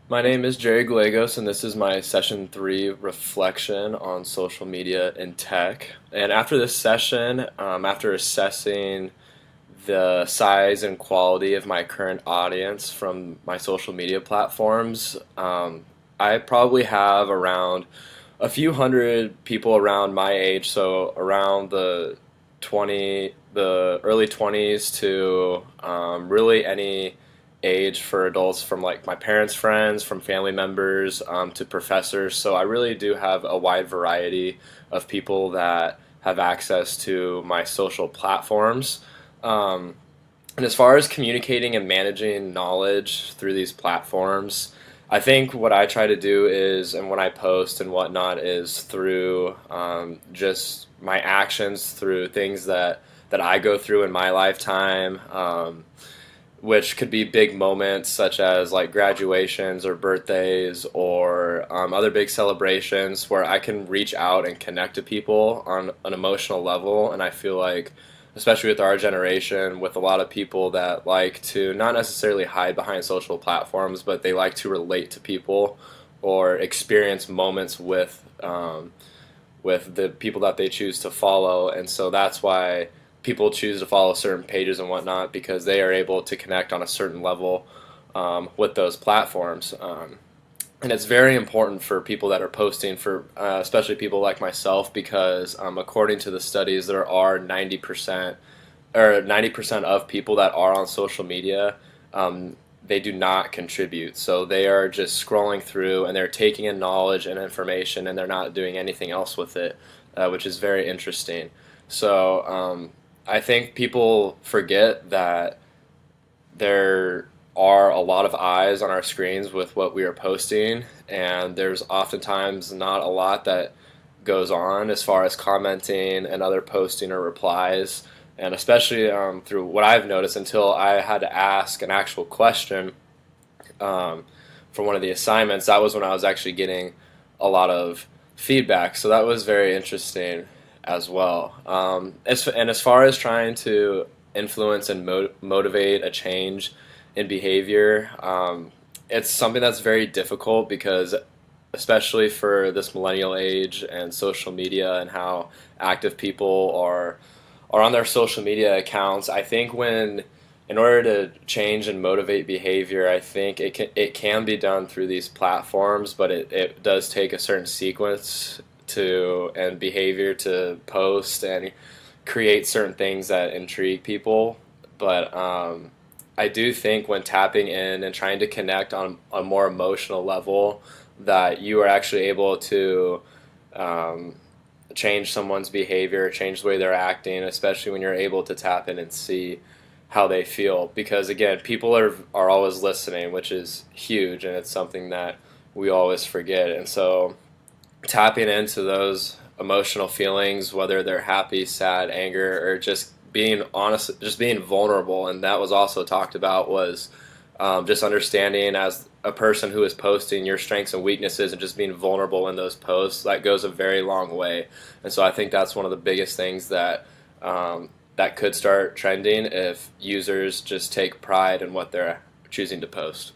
My name is Jerry Gallegos, and this is my session three reflection on social media and tech. And after this session, after assessing the size and quality of my current audience from my social media platforms, I probably have around a few hundred people around my age, so around the early 20s to really any age for adults from like my parents' friends, from family members to professors. So I really do have a wide variety of people that have access to my social platforms. Um, and as far as communicating and managing knowledge through these platforms, I think what I try to do is, and when I post and whatnot, is through just my actions, through things that I go through in my lifetime. Which could be big moments such as like graduations or birthdays or other big celebrations where I can reach out and connect to people on an emotional level. And I feel like, especially with our generation, with a lot of people that like to not necessarily hide behind social platforms, but they like to relate to people or experience moments with the people that they choose to follow. And so that's why people choose to follow certain pages and whatnot because they are able to connect on a certain level with those platforms. And it's very important for people that are posting, for especially people like myself, because according to the studies, there are 90% of people that are on social media. They do not contribute. So they are just scrolling through and they're taking in knowledge and information and they're not doing anything else with it, which is very interesting. So I think people forget that there are a lot of eyes on our screens with what we are posting, and there's oftentimes not a lot that goes on as far as commenting and other posting or replies. And especially through what I've noticed, until I had to ask an actual question um, for one of the assignments, that was when I was actually getting a lot of feedback. So that was very interesting as well. And as far as trying to influence and motivate a change in behavior, it's something that's very difficult because, especially for this millennial age and social media and how active people are on their social media accounts, I think when in order to change and motivate behavior, I think it can be done through these platforms, but it does take a certain sequence to and behavior to post and create certain things that intrigue people. But I do think when tapping in and trying to connect on a more emotional level, that you are actually able to um, change someone's behavior, change the way they're acting, especially when you're able to tap in and see how they feel. Because again, people are always listening, which is huge, and it's something that we always forget. And so tapping into those emotional feelings, whether they're happy, sad, anger, or just being honest, just being vulnerable. And that was also talked about was just understanding as a person who is posting your strengths and weaknesses and just being vulnerable in those posts. That goes a very long way. And so I think that's one of the biggest things that could start trending if users just take pride in what they're choosing to post.